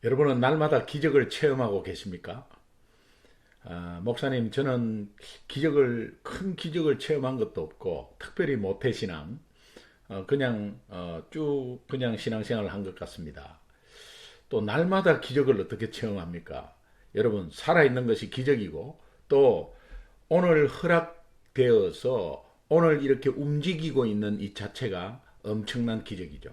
여러분은 날마다 기적을 체험하고 계십니까? 목사님, 저는 큰 기적을 체험한 것도 없고, 특별히 모태신앙, 그냥 신앙생활을 한 것 같습니다. 또, 날마다 기적을 어떻게 체험합니까? 여러분, 살아있는 것이 기적이고, 또, 오늘 허락되어서 오늘 이렇게 움직이고 있는 이 자체가 엄청난 기적이죠.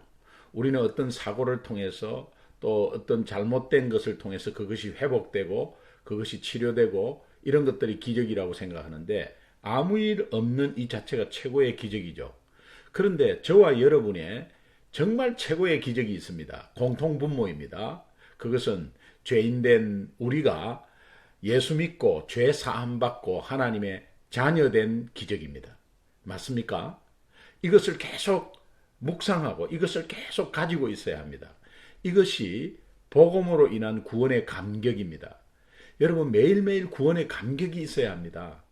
우리는 어떤 사고를 통해서 또 어떤 잘못된 것을 통해서 그것이 회복되고 그것이 치료되고 이런 것들이 기적이라고 생각하는데 아무 일 없는 이 자체가 최고의 기적이죠. 그런데 저와 여러분의 정말 최고의 기적이 있습니다. 공통분모입니다. 그것은 죄인된 우리가 예수 믿고 죄 사함 받고 하나님의 자녀된 기적입니다. 맞습니까? 이것을 계속 묵상하고 이것을 계속 가지고 있어야 합니다. 이것이 복음으로 인한 구원의 감격입니다. 여러분, 매일매일 구원의 감격이 있어야 합니다.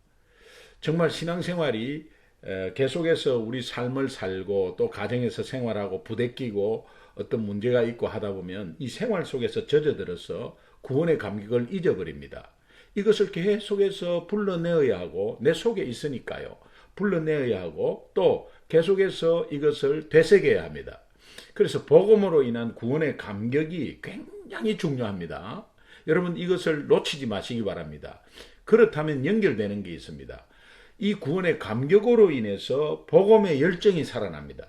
정말 신앙생활이 계속해서 우리 삶을 살고 또 가정에서 생활하고 부대끼고 어떤 문제가 있고 하다 보면 이 생활 속에서 젖어들어서 구원의 감격을 잊어버립니다. 이것을 계속해서 불러내어야 하고 내 속에 있으니까요. 불러내어야 하고 또 계속해서 이것을 되새겨야 합니다. 그래서 복음으로 인한 구원의 감격이 굉장히 중요합니다. 여러분 이것을 놓치지 마시기 바랍니다. 그렇다면 연결되는 게 있습니다. 이 구원의 감격으로 인해서 복음의 열정이 살아납니다.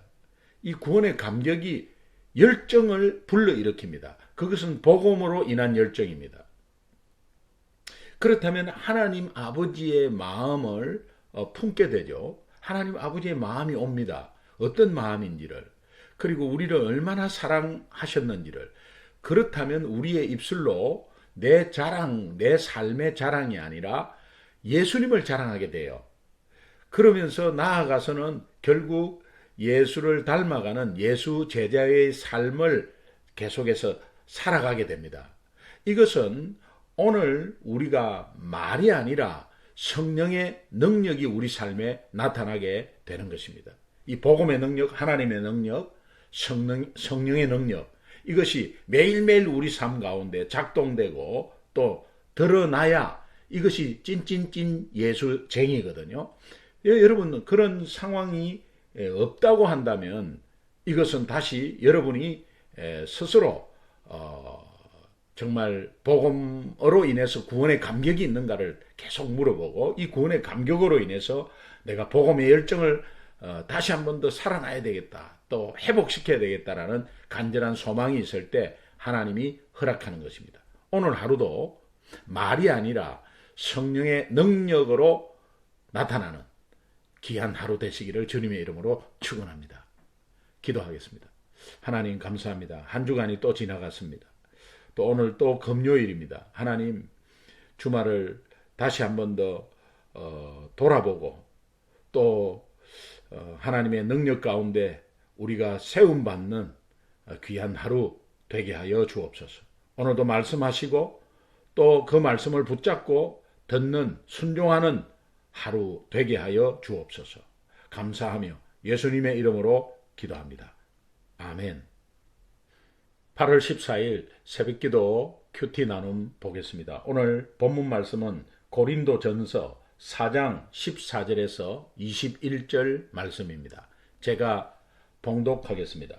이 구원의 감격이 열정을 불러일으킵니다. 그것은 복음으로 인한 열정입니다. 그렇다면 하나님 아버지의 마음을 품게 되죠. 하나님 아버지의 마음이 옵니다. 어떤 마음인지를, 그리고 우리를 얼마나 사랑하셨는지를. 그렇다면 우리의 입술로 내 자랑, 내 삶의 자랑이 아니라 예수님을 자랑하게 돼요. 그러면서 나아가서는 결국 예수를 닮아가는 예수 제자의 삶을 계속해서 살아가게 됩니다. 이것은 오늘 우리가 말이 아니라 성령의 능력이 우리 삶에 나타나게 되는 것입니다. 이 복음의 능력, 하나님의 능력, 성령의 능력, 이것이 매일매일 우리 삶 가운데 작동되고 또 드러나야 이것이 찐찐찐 예수쟁이거든요. 여러분, 그런 상황이 없다고 한다면 이것은 다시 여러분이 스스로 정말 복음으로 인해서 구원의 감격이 있는가를 계속 물어보고, 이 구원의 감격으로 인해서 내가 복음의 열정을 다시 한 번 더 살아나야 되겠다, 또 회복시켜야 되겠다라는 간절한 소망이 있을 때 하나님이 허락하는 것입니다. 오늘 하루도 말이 아니라 성령의 능력으로 나타나는 귀한 하루 되시기를 주님의 이름으로 축원합니다. 기도하겠습니다. 하나님 감사합니다. 한 주간이 또 지나갔습니다. 또 오늘 또 금요일입니다. 하나님, 주말을 다시 한 번 더 돌아보고 또 하나님의 능력 가운데 우리가 세움받는 귀한 하루 되게 하여 주옵소서. 오늘도 말씀하시고 또 그 말씀을 붙잡고 듣는, 순종하는 하루 되게 하여 주옵소서. 감사하며 예수님의 이름으로 기도합니다. 아멘. 8월 14일 새벽기도 큐티 나눔 보겠습니다. 오늘 본문 말씀은 고린도전서 4장 14절에서 21절 말씀입니다. 제가 봉독하겠습니다.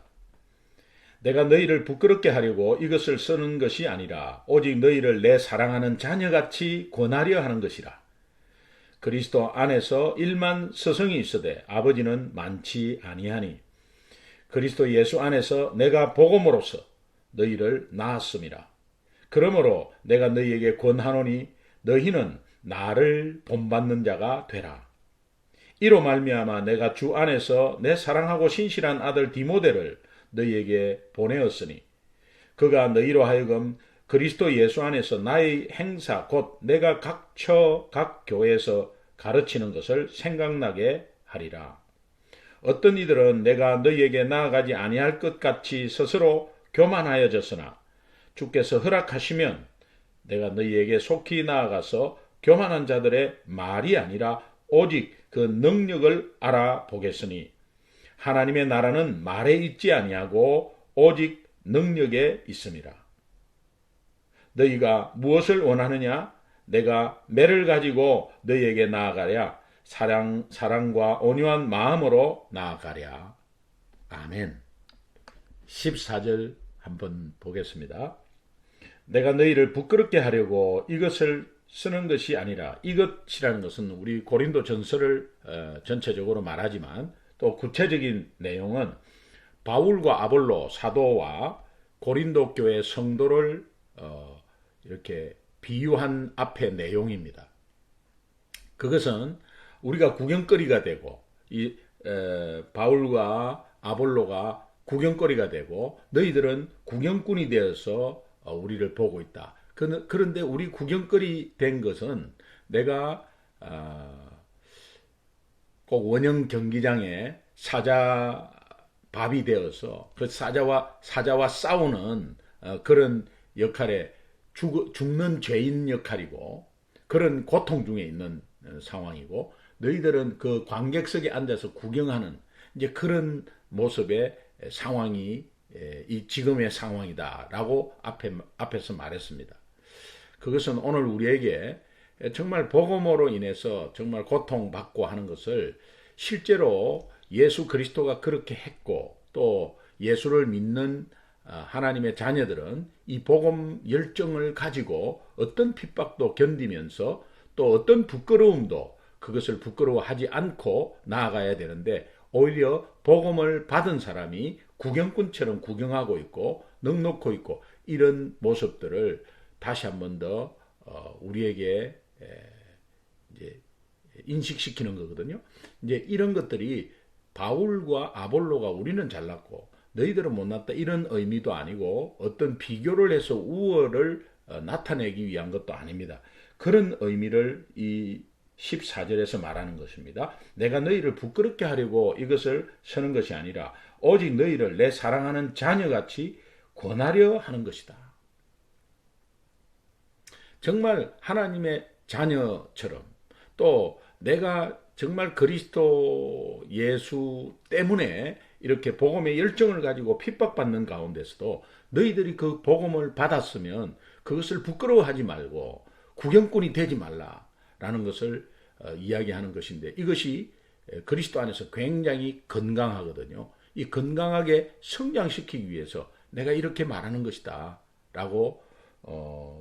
내가 너희를 부끄럽게 하려고 이것을 쓰는 것이 아니라 오직 너희를 내 사랑하는 자녀같이 권하려 하는 것이라. 그리스도 안에서 일만 스승이 있으되 아버지는 많지 아니하니 그리스도 예수 안에서 내가 복음으로써 너희를 낳았음이라. 그러므로 내가 너희에게 권하노니 너희는 나를 본받는 자가 되라. 이로 말미암아 내가 주 안에서 내 사랑하고 신실한 아들 디모데를 너희에게 보내었으니 그가 너희로 하여금 그리스도 예수 안에서 나의 행사 곧 내가 각 교회에서 가르치는 것을 생각나게 하리라. 어떤 이들은 내가 너희에게 나아가지 아니할 것 같이 스스로 교만하여졌으나 주께서 허락하시면 내가 너희에게 속히 나아가서 교만한 자들의 말이 아니라 오직 그 능력을 알아보겠으니 하나님의 나라는 말에 있지 아니하고 오직 능력에 있음이라. 너희가 무엇을 원하느냐? 내가 매를 가지고 너희에게 나아가랴. 사랑과 온유한 마음으로 나아가랴. 아멘. 14절 한번 보겠습니다. 내가 너희를 부끄럽게 하려고 이것을 쓰는 것이 아니라, 이것이라는 것은 우리 고린도 전서를 전체적으로 말하지만 또 구체적인 내용은 바울과 아볼로 사도와 고린도 교회 성도를 이렇게 비유한 앞의 내용입니다. 그것은 우리가 구경거리가 되고, 이 바울과 아볼로가 구경거리가 되고 너희들은 구경꾼이 되어서 우리를 보고 있다. 그런데 우리 구경거리 된 것은 내가 꼭 원형 경기장에 사자밥이 되어서 그 사자와 싸우는 그런 역할에 죽는 죄인 역할이고, 그런 고통 중에 있는 상황이고, 너희들은 그 관객석에 앉아서 구경하는 이제 그런 모습의 상황이 이 지금의 상황이다라고 앞에서 말했습니다. 그것은 오늘 우리에게 정말 복음으로 인해서 정말 고통받고 하는 것을 실제로 예수 그리스도가 그렇게 했고, 또 예수를 믿는 하나님의 자녀들은 이 복음 열정을 가지고 어떤 핍박도 견디면서 또 어떤 부끄러움도 그것을 부끄러워하지 않고 나아가야 되는데, 오히려 복음을 받은 사람이 구경꾼처럼 구경하고 있고 넋놓고 있고, 이런 모습들을 다시 한 번 더 우리에게 이제 인식시키는 거거든요. 이제 이런 것들이 바울과 아볼로가 우리는 잘났고 너희들은 못났다, 이런 의미도 아니고 어떤 비교를 해서 우월을 나타내기 위한 것도 아닙니다. 그런 의미를 이 14절에서 말하는 것입니다. 내가 너희를 부끄럽게 하려고 이것을 쓰는 것이 아니라 오직 너희를 내 사랑하는 자녀같이 권하려 하는 것이다. 정말 하나님의 자녀처럼, 또 내가 정말 그리스도 예수 때문에 이렇게 복음의 열정을 가지고 핍박받는 가운데서도 너희들이 그 복음을 받았으면 그것을 부끄러워하지 말고 구경꾼이 되지 말라라는 것을 이야기하는 것인데, 이것이 그리스도 안에서 굉장히 건강하거든요. 이 건강하게 성장시키기 위해서 내가 이렇게 말하는 것이다 라고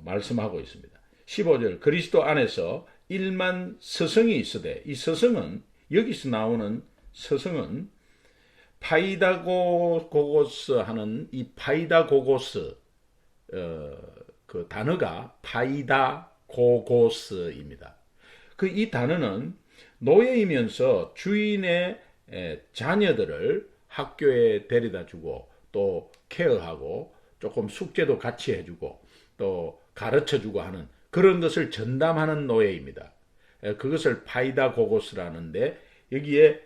말씀하고 있습니다. 15절, 그리스도 안에서 일만 서성이 있으되, 이 서성은, 여기서 나오는 서성은 파이다고고스 하는 이 파이다고고스 그 단어가 파이다고고스입니다. 이 단어는 노예이면서 주인의 자녀들을 학교에 데려다 주고 또 케어하고 조금 숙제도 같이 해주고 또 가르쳐 주고 하는 그런 것을 전담하는 노예입니다. 그것을 파이다고고스라는데 여기에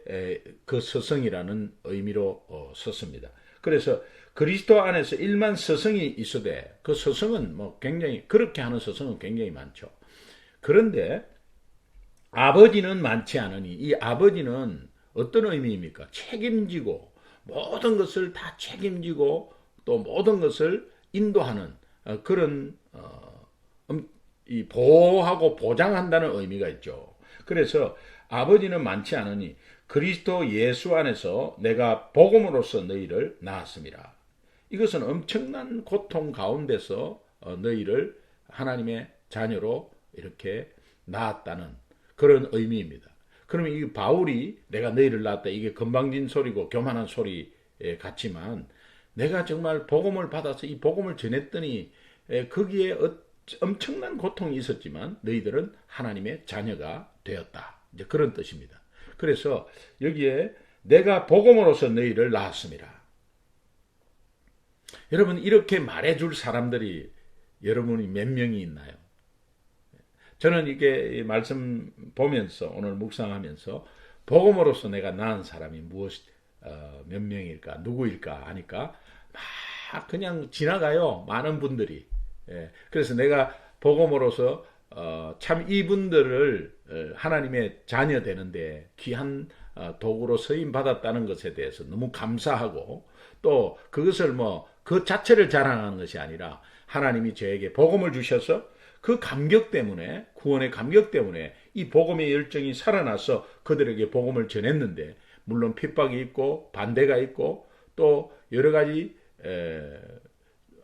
그 서성이라는 의미로 썼습니다. 그래서 그리스도 안에서 일만 서성이 있으되, 그 서성은 뭐 굉장히, 그렇게 하는 서성은 굉장히 많죠. 그런데 아버지는 많지 않으니, 이 아버지는 어떤 의미입니까? 책임지고 모든 것을 다 책임지고 또 모든 것을 인도하는 그런 이 보호하고 보장한다는 의미가 있죠. 그래서 아버지는 많지 않으니 그리스도 예수 안에서 내가 복음으로써 너희를 낳았습니다. 이것은 엄청난 고통 가운데서 너희를 하나님의 자녀로 이렇게 낳았다는 그런 의미입니다. 그러면 이 바울이 내가 너희를 낳았다, 이게 건방진 소리고 교만한 소리 같지만, 내가 정말 복음을 받아서 이 복음을 전했더니 거기에 엄청난 고통이 있었지만 너희들은 하나님의 자녀가 되었다, 이제 그런 뜻입니다. 그래서 여기에 내가 복음으로서 너희를 낳았습니다. 여러분, 이렇게 말해줄 사람들이 여러분이 몇 명이 있나요? 저는 이게 말씀 보면서, 오늘 묵상하면서 복음으로서 내가 낳은 사람이 몇 명일까, 누구일까 하니까 막 그냥 지나가요, 많은 분들이. 그래서 내가 복음으로서 참 이분들을 하나님의 자녀 되는데 귀한 도구로 쓰임 받았다는 것에 대해서 너무 감사하고, 또 그것을 그 자체를 자랑하는 것이 아니라 하나님이 저에게 복음을 주셔서 그 감격 때문에, 구원의 감격 때문에 이 복음의 열정이 살아나서 그들에게 복음을 전했는데, 물론 핍박이 있고 반대가 있고 또 여러 가지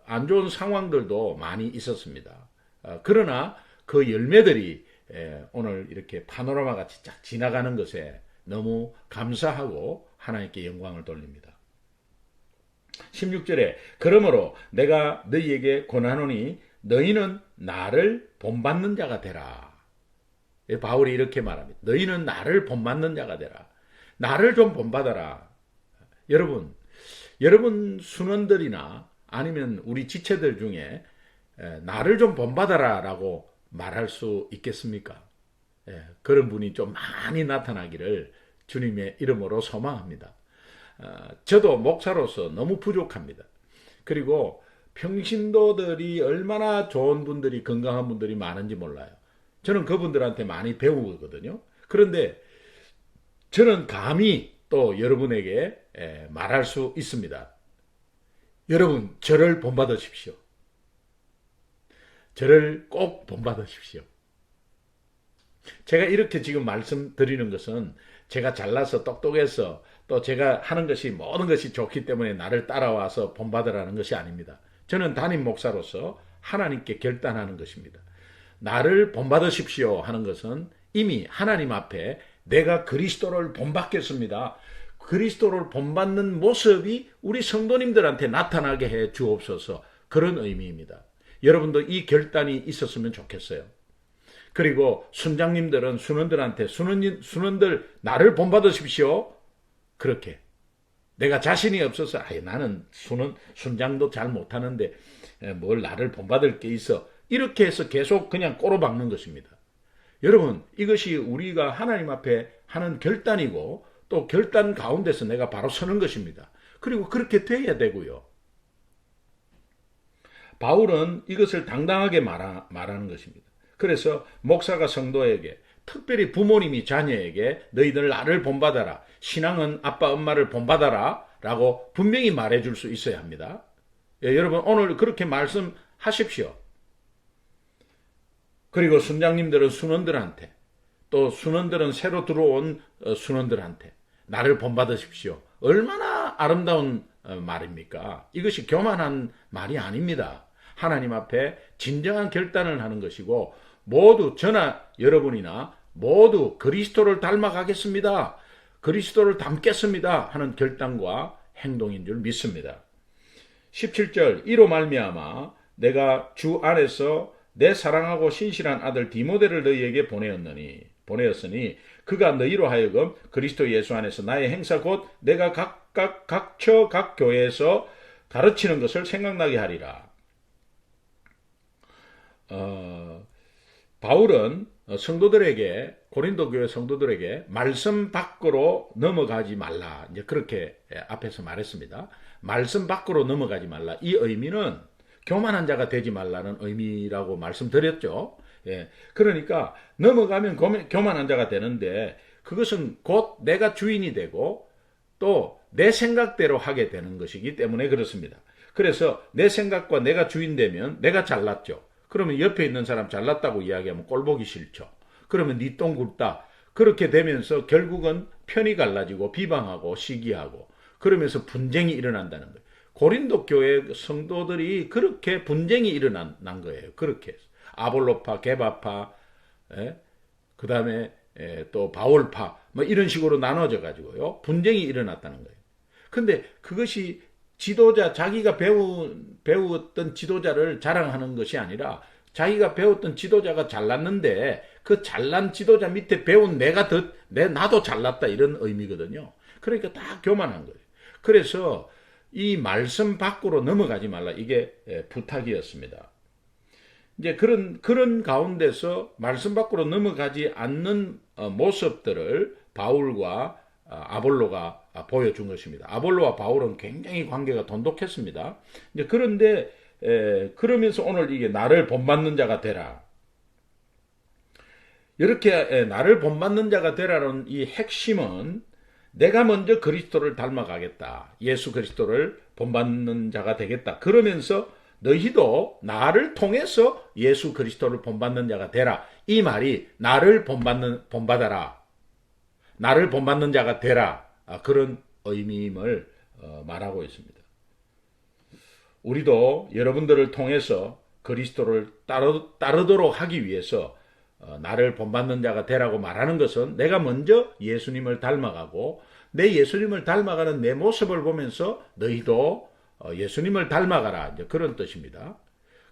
안 좋은 상황들도 많이 있었습니다. 그러나 그 열매들이 오늘 이렇게 파노라마 같이 쫙 지나가는 것에 너무 감사하고 하나님께 영광을 돌립니다. 16절에 그러므로 내가 너희에게 권하노니 너희는 나를 본받는 자가 되라. 바울이 이렇게 말합니다. 너희는 나를 본받는 자가 되라. 나를 좀 본받아라. 여러분 순원들이나 아니면 우리 지체들 중에 나를 좀 본받아라 라고 말할 수 있겠습니까? 그런 분이 좀 많이 나타나기를 주님의 이름으로 소망합니다. 저도 목사로서 너무 부족합니다. 그리고 평신도들이 얼마나 좋은 분들이, 건강한 분들이 많은지 몰라요. 저는 그분들한테 많이 배우거든요. 그런데 저는 감히 또 여러분에게 말할 수 있습니다. 여러분, 저를 본받으십시오. 저를 꼭 본받으십시오. 제가 이렇게 지금 말씀드리는 것은 제가 잘나서 똑똑해서 또 제가 하는 것이 모든 것이 좋기 때문에 나를 따라와서 본받으라는 것이 아닙니다. 저는 담임 목사로서 하나님께 결단하는 것입니다. 나를 본받으십시오 하는 것은 이미 하나님 앞에 내가 그리스도를 본받겠습니다. 그리스도를 본받는 모습이 우리 성도님들한테 나타나게 해 주옵소서, 그런 의미입니다. 여러분도 이 결단이 있었으면 좋겠어요. 그리고 순장님들은 순원들한테 순원들 나를 본받으십시오. 그렇게 내가 자신이 없어서 나는 순장도 잘 못하는데 뭘 나를 본받을 게 있어, 이렇게 해서 계속 그냥 꼬로박는 것입니다. 여러분, 이것이 우리가 하나님 앞에 하는 결단이고 또 결단 가운데서 내가 바로 서는 것입니다. 그리고 그렇게 돼야 되고요. 바울은 이것을 당당하게 말하는 것입니다. 그래서 목사가 성도에게, 특별히 부모님이 자녀에게 너희들 나를 본받아라, 신앙은 아빠 엄마를 본받아라 라고 분명히 말해줄 수 있어야 합니다. 여러분, 오늘 그렇게 말씀하십시오. 그리고 순장님들은 순원들한테, 또 순원들은 새로 들어온 순원들한테 나를 본받으십시오. 얼마나 아름다운 말입니까? 이것이 교만한 말이 아닙니다. 하나님 앞에 진정한 결단을 하는 것이고, 모두 저나 여러분이나 모두 그리스도를 닮아가겠습니다, 그리스도를 닮겠습니다 하는 결단과 행동인 줄 믿습니다. 17절, 이로 말미암아 내가 주 안에서 내 사랑하고 신실한 아들 디모데를 너희에게 보내었으니 그가 너희로 하여금 그리스도 예수 안에서 나의 행사 곧 내가 각 교회에서 가르치는 것을 생각나게 하리라. 바울은 성도들에게, 고린도 교회 성도들에게 말씀 밖으로 넘어가지 말라, 이제 그렇게 앞에서 말했습니다. 말씀 밖으로 넘어가지 말라. 이 의미는 교만한 자가 되지 말라는 의미라고 말씀드렸죠. 그러니까 넘어가면 교만한 자가 되는데, 그것은 곧 내가 주인이 되고 또 내 생각대로 하게 되는 것이기 때문에 그렇습니다. 그래서 내 생각과 내가 주인 되면 내가 잘났죠. 그러면 옆에 있는 사람 잘났다고 이야기하면 꼴보기 싫죠. 그러면 니 똥 굵다. 그렇게 되면서 결국은 편이 갈라지고 비방하고 시기하고 그러면서 분쟁이 일어난다는 거예요. 고린도 교회 성도들이 그렇게 분쟁이 일어난 거예요. 그렇게 해서 아볼로파, 게바파, 그 다음에 또 바울파, 뭐 이런 식으로 나눠져 가지고요, 분쟁이 일어났다는 거예요. 근데 그것이 지도자, 자기가 배웠던 지도자를 자랑하는 것이 아니라 자기가 배웠던 지도자가 잘났는데 그 잘난 지도자 밑에 배운 나도 잘났다, 이런 의미거든요. 그러니까 다 교만한 거예요. 그래서 이 말씀 밖으로 넘어가지 말라, 이게 부탁이었습니다. 이제 그런 가운데서 말씀 밖으로 넘어가지 않는 모습들을 바울과 아볼로가 보여준 것입니다. 아볼로와 바울은 굉장히 관계가 돈독했습니다. 이제 그런데 그러면서 오늘 이게 나를 본받는 자가 되라, 이렇게 나를 본받는 자가 되라는 이 핵심은 내가 먼저 그리스도를 닮아가겠다, 예수 그리스도를 본받는 자가 되겠다. 그러면서 너희도 나를 통해서 예수 그리스도를 본받는 자가 되라. 이 말이 나를 본받아라. 나를 본받는 자가 되라. 그런 의미임을 말하고 있습니다. 우리도 여러분들을 통해서 그리스도를 따르도록 하기 위해서 나를 본받는 자가 되라고 말하는 것은 내가 먼저 예수님을 닮아가고 내 예수님을 닮아가는 내 모습을 보면서 너희도 예수님을 닮아가라. 이제 그런 뜻입니다.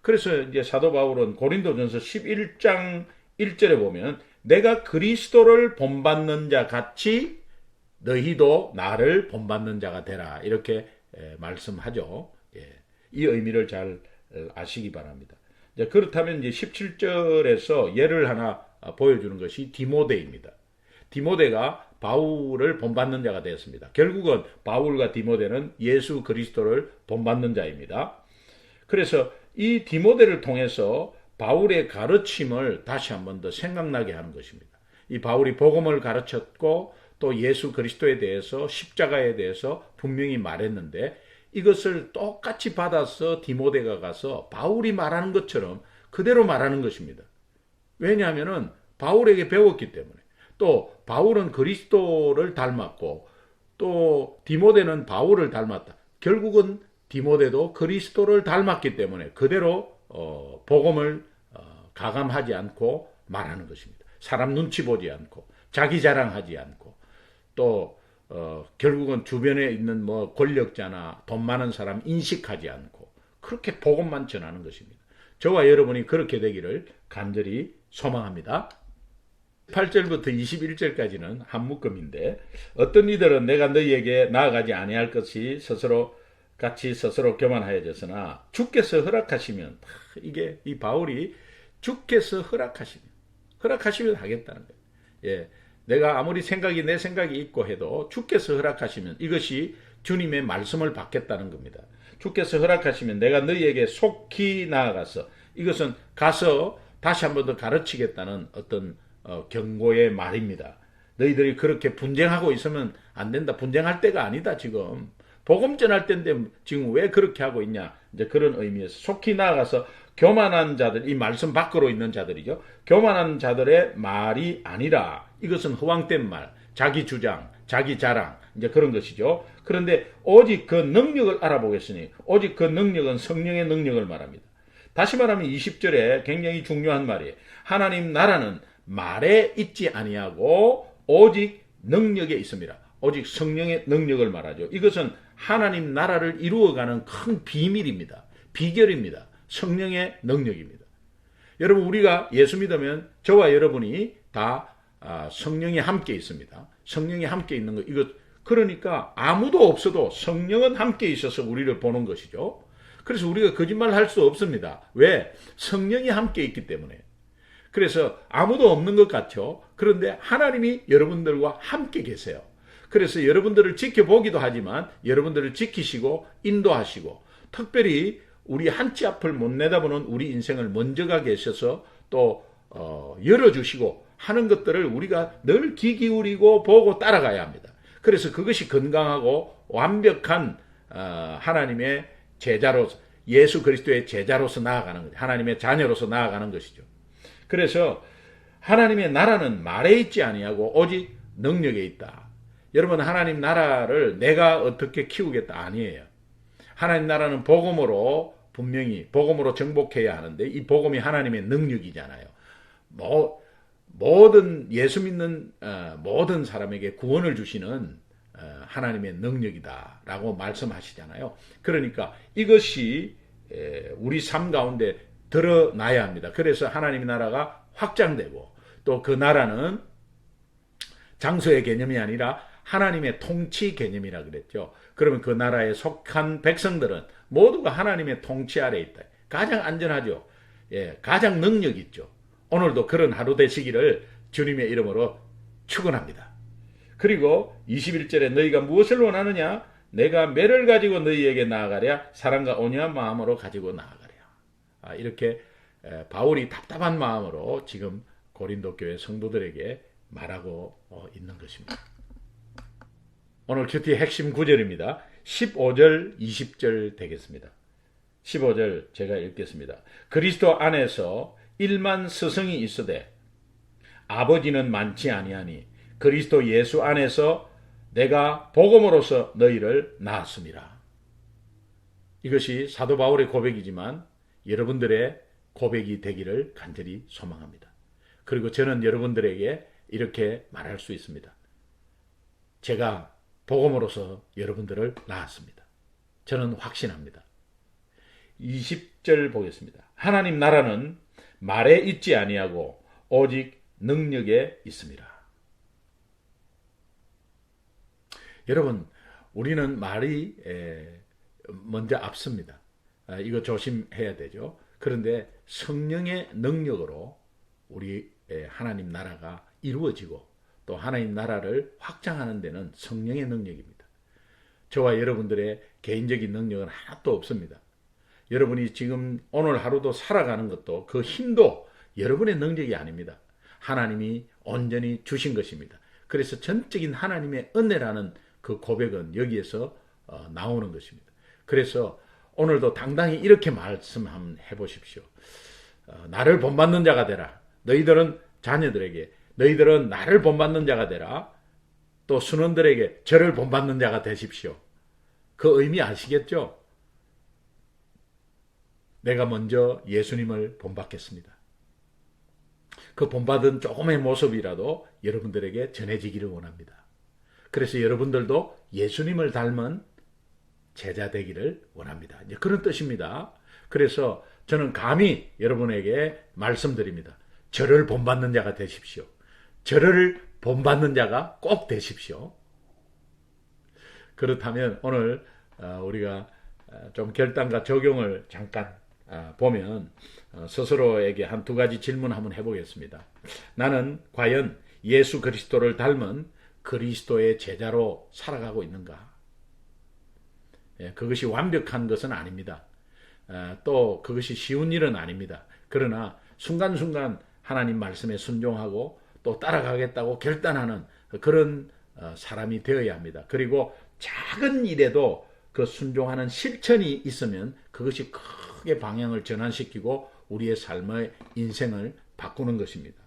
그래서 이제 사도 바울은 고린도전서 11장 1절에 보면 내가 그리스도를 본받는 자 같이 너희도 나를 본받는 자가 되라. 이렇게 말씀하죠. 이 의미를 잘 아시기 바랍니다. 그렇다면 이제 17절에서 예를 하나 보여주는 것이 디모데입니다. 디모데가 바울을 본받는 자가 되었습니다. 결국은 바울과 디모데는 예수 그리스도를 본받는 자입니다. 그래서 이 디모데를 통해서 바울의 가르침을 다시 한 번 더 생각나게 하는 것입니다. 이 바울이 복음을 가르쳤고 또 예수 그리스도에 대해서 십자가에 대해서 분명히 말했는데 이것을 똑같이 받아서 디모데가 가서 바울이 말하는 것처럼 그대로 말하는 것입니다. 왜냐하면 바울에게 배웠기 때문에. 또 바울은 그리스도를 닮았고 또 디모데는 바울을 닮았다. 결국은 디모데도 그리스도를 닮았기 때문에 그대로 복음을 가감하지 않고 말하는 것입니다. 사람 눈치 보지 않고 자기 자랑하지 않고 또 결국은 주변에 있는 뭐 권력자나 돈 많은 사람 인식하지 않고 그렇게 복음만 전하는 것입니다. 저와 여러분이 그렇게 되기를 간절히 소망합니다. 8절부터 21절까지는 한 묶음인데 어떤 이들은 내가 너희에게 나아가지 아니할 것이 스스로 교만하여졌으나 주께서 허락하시면 이게 이 바울이 주께서 허락하시면 하겠다는 거예요. 예, 내가 아무리 내 생각이 있고 해도 주께서 허락하시면 이것이 주님의 말씀을 받겠다는 겁니다. 주께서 허락하시면 내가 너희에게 속히 나아가서 이것은 가서 다시 한 번 더 가르치겠다는 어떤 경고의 말입니다. 너희들이 그렇게 분쟁하고 있으면 안 된다. 분쟁할 때가 아니다. 지금 복음 전할 때인데 지금 왜 그렇게 하고 있냐. 이제 그런 의미에서 속히 나아가서 교만한 자들, 이 말씀 밖으로 있는 자들이죠. 교만한 자들의 말이 아니라 이것은 허황된 말, 자기 주장, 자기 자랑 이제 그런 것이죠. 그런데 오직 그 능력을 알아보겠으니 오직 그 능력은 성령의 능력을 말합니다. 다시 말하면 20절에 굉장히 중요한 말이에요. 하나님 나라는 말에 있지 아니하고 오직 능력에 있습니다. 오직 성령의 능력을 말하죠. 이것은 하나님 나라를 이루어가는 큰 비밀입니다. 비결입니다. 성령의 능력입니다. 여러분 우리가 예수 믿으면 저와 여러분이 다 성령이 함께 있습니다. 성령이 함께 있는 거 이거 그러니까 아무도 없어도 성령은 함께 있어서 우리를 보는 것이죠. 그래서 우리가 거짓말 할 수 없습니다. 왜? 성령이 함께 있기 때문에. 그래서 아무도 없는 것 같죠. 그런데 하나님이 여러분들과 함께 계세요. 그래서 여러분들을 지켜보기도 하지만 여러분들을 지키시고 인도하시고 특별히 우리 한치 앞을 못 내다보는 우리 인생을 먼저가 계셔서 또 열어주시고 하는 것들을 우리가 늘 귀 기울이고 보고 따라가야 합니다. 그래서 그것이 건강하고 완벽한 하나님의 제자로서 예수 그리스도의 제자로서 나아가는 거죠. 하나님의 자녀로서 나아가는 것이죠. 그래서 하나님의 나라는 말에 있지 아니하고 오직 능력에 있다. 여러분 하나님 나라를 내가 어떻게 키우겠다 아니에요. 하나님 나라는 복음으로 분명히 복음으로 정복해야 하는데 이 복음이 하나님의 능력이잖아요. 모든 예수 믿는 모든 사람에게 구원을 주시는 하나님의 능력이다라고 말씀하시잖아요. 그러니까 이것이 우리 삶 가운데 드러나야 합니다. 그래서 하나님의 나라가 확장되고 또 그 나라는 장소의 개념이 아니라 하나님의 통치 개념이라 그랬죠. 그러면 그 나라에 속한 백성들은 모두가 하나님의 통치 아래에 있다. 가장 안전하죠. 예, 가장 능력 있죠. 오늘도 그런 하루 되시기를 주님의 이름으로 축원합니다. 그리고 21절에 너희가 무엇을 원하느냐? 내가 매를 가지고 너희에게 나아가랴 사랑과 온유한 마음으로 가지고 나아가랴. 이렇게 바울이 답답한 마음으로 지금 고린도 교회 성도들에게 말하고 있는 것입니다. 오늘 큐티의 핵심 구절입니다. 15절, 20절 되겠습니다. 15절 제가 읽겠습니다. 그리스도 안에서 일만 스승이 있으되 아버지는 많지 아니하니 그리스도 예수 안에서 내가 복음으로써 너희를 낳았습니다. 이것이 사도 바울의 고백이지만 여러분들의 고백이 되기를 간절히 소망합니다. 그리고 저는 여러분들에게 이렇게 말할 수 있습니다. 제가 복음으로써 여러분들을 낳았습니다. 저는 확신합니다. 20절 보겠습니다. 하나님 나라는 말에 있지 아니하고 오직 능력에 있습니다. 여러분, 우리는 말이 먼저 앞섭니다. 이거 조심해야 되죠. 그런데 성령의 능력으로 우리 하나님 나라가 이루어지고 또 하나님 나라를 확장하는 데는 성령의 능력입니다. 저와 여러분들의 개인적인 능력은 하나도 없습니다. 여러분이 지금 오늘 하루도 살아가는 것도 그 힘도 여러분의 능력이 아닙니다. 하나님이 온전히 주신 것입니다. 그래서 전적인 하나님의 은혜라는 그 고백은 여기에서 나오는 것입니다. 그래서 오늘도 당당히 이렇게 말씀 한번 해보십시오. 나를 본받는 자가 되라. 너희들은 자녀들에게 너희들은 나를 본받는 자가 되라. 또 순원들에게 저를 본받는 자가 되십시오. 그 의미 아시겠죠? 내가 먼저 예수님을 본받겠습니다. 그 본받은 조금의 모습이라도 여러분들에게 전해지기를 원합니다. 그래서 여러분들도 예수님을 닮은 제자 되기를 원합니다. 이제 그런 뜻입니다. 그래서 저는 감히 여러분에게 말씀드립니다. 저를 본받는 자가 되십시오. 저를 본받는 자가 꼭 되십시오. 그렇다면 오늘 우리가 좀 결단과 적용을 잠깐 보면 스스로에게 한 두 가지 질문 한번 해보겠습니다. 나는 과연 예수 그리스도를 닮은 그리스도의 제자로 살아가고 있는가? 그것이 완벽한 것은 아닙니다. 또 그것이 쉬운 일은 아닙니다. 그러나 순간순간 하나님 말씀에 순종하고 또 따라가겠다고 결단하는 그런 사람이 되어야 합니다. 그리고 작은 일에도 그 순종하는 실천이 있으면 그것이 크게 방향을 전환시키고 우리의 삶의 인생을 바꾸는 것입니다.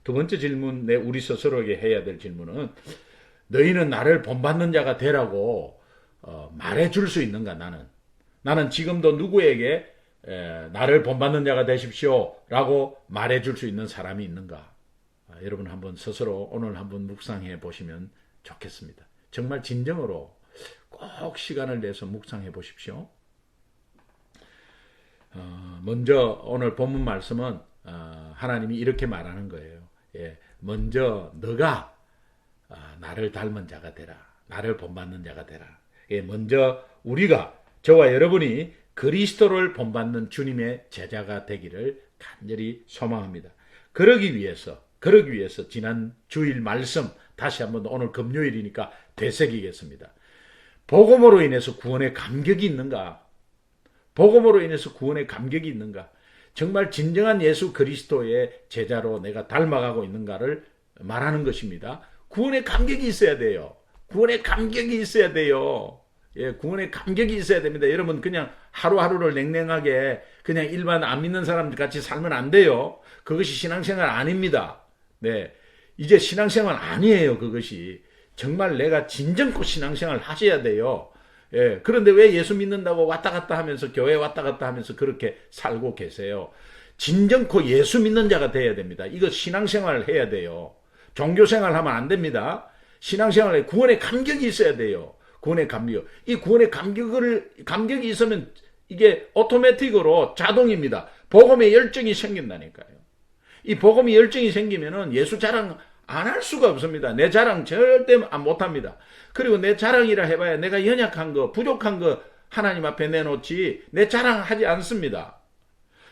두 번째 질문, 우리 스스로에게 해야 될 질문은 너희는 나를 본받는 자가 되라고 말해줄 수 있는가? 나는 지금도 누구에게 나를 본받는 자가 되십시오 라고 말해줄 수 있는 사람이 있는가? 여러분 한번 스스로 오늘 한번 묵상해 보시면 좋겠습니다. 정말 진정으로 꼭 시간을 내서 묵상해 보십시오. 먼저 오늘 본문 말씀은 하나님이 이렇게 말하는 거예요. 먼저 너가 나를 닮은 자가 되라. 나를 본받는 자가 되라. 먼저 우리가 저와 여러분이 그리스도를 본받는 주님의 제자가 되기를 간절히 소망합니다. 그러기 위해서 지난 주일 말씀 다시 한번 오늘 금요일이니까 되새기겠습니다. 복음으로 인해서 구원의 감격이 있는가? 복음으로 인해서 구원의 감격이 있는가? 정말 진정한 예수 그리스도의 제자로 내가 닮아가고 있는가를 말하는 것입니다. 구원의 감격이 있어야 돼요. 구원의 감격이 있어야 돼요. 구원의 감격이 있어야 됩니다. 여러분 그냥 하루하루를 냉랭하게 그냥 일반 안 믿는 사람 같이 살면 안 돼요. 그것이 신앙생활 아닙니다. 이제 신앙생활 아니에요. 그것이 정말 내가 진정코 신앙생활 하셔야 돼요. 그런데 왜 예수 믿는다고 왔다 갔다 하면서 교회 왔다 갔다 하면서 그렇게 살고 계세요? 진정코 예수 믿는 자가 돼야 됩니다. 이거 신앙생활을 해야 돼요. 종교생활 하면 안 됩니다. 신앙생활에 구원의 감격이 있어야 돼요. 구원의 감격. 이 구원의 감격이 있으면 이게 오토매틱으로 자동입니다. 복음의 열정이 생긴다니까요. 이 복음의 열정이 생기면은 예수 자랑 안 할 수가 없습니다. 내 자랑 절대 못합니다. 그리고 내 자랑이라 해봐야 내가 연약한 거, 부족한 거 하나님 앞에 내놓지 내 자랑하지 않습니다.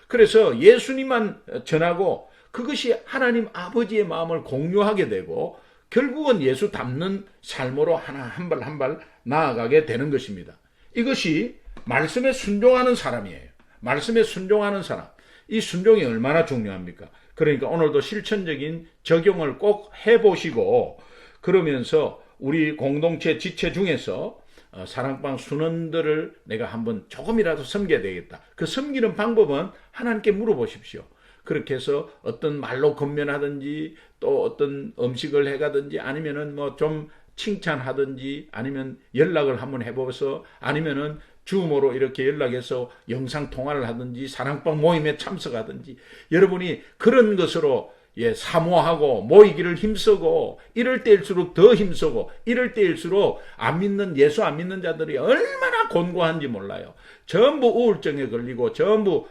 그래서 예수님만 전하고 그것이 하나님 아버지의 마음을 공유하게 되고 결국은 예수 닮는 삶으로 하나 한 발 한 발 나아가게 되는 것입니다. 이것이 말씀에 순종하는 사람이에요. 말씀에 순종하는 사람. 이 순종이 얼마나 중요합니까? 그러니까 오늘도 실천적인 적용을 꼭 해보시고 그러면서 우리 공동체 지체 중에서 사랑방 순원들을 내가 한번 조금이라도 섬겨야 되겠다. 그 섬기는 방법은 하나님께 물어보십시오. 그렇게 해서 어떤 말로 건면하든지 또 어떤 음식을 해가든지 아니면은 뭐 좀 칭찬하든지 아니면 연락을 한번 해보면서 아니면은 줌으로 이렇게 연락해서 영상 통화를 하든지 사랑방 모임에 참석하든지 여러분이 그런 것으로 사모하고 모이기를 힘쓰고 이럴 때일수록 더 힘쓰고 이럴 때일수록 안 믿는 예수 안 믿는 자들이 얼마나 곤고한지 몰라요. 전부 우울증에 걸리고 전부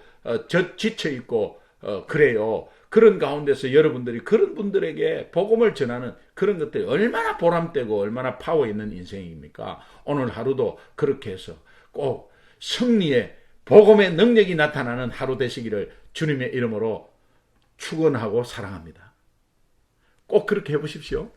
지쳐 있고 그래요. 그런 가운데서 여러분들이 그런 분들에게 복음을 전하는 그런 것들이 얼마나 보람되고 얼마나 파워 있는 인생입니까? 오늘 하루도 그렇게 해서 꼭 승리의 복음의 능력이 나타나는 하루 되시기를 주님의 이름으로 축원하고 사랑합니다. 꼭 그렇게 해보십시오.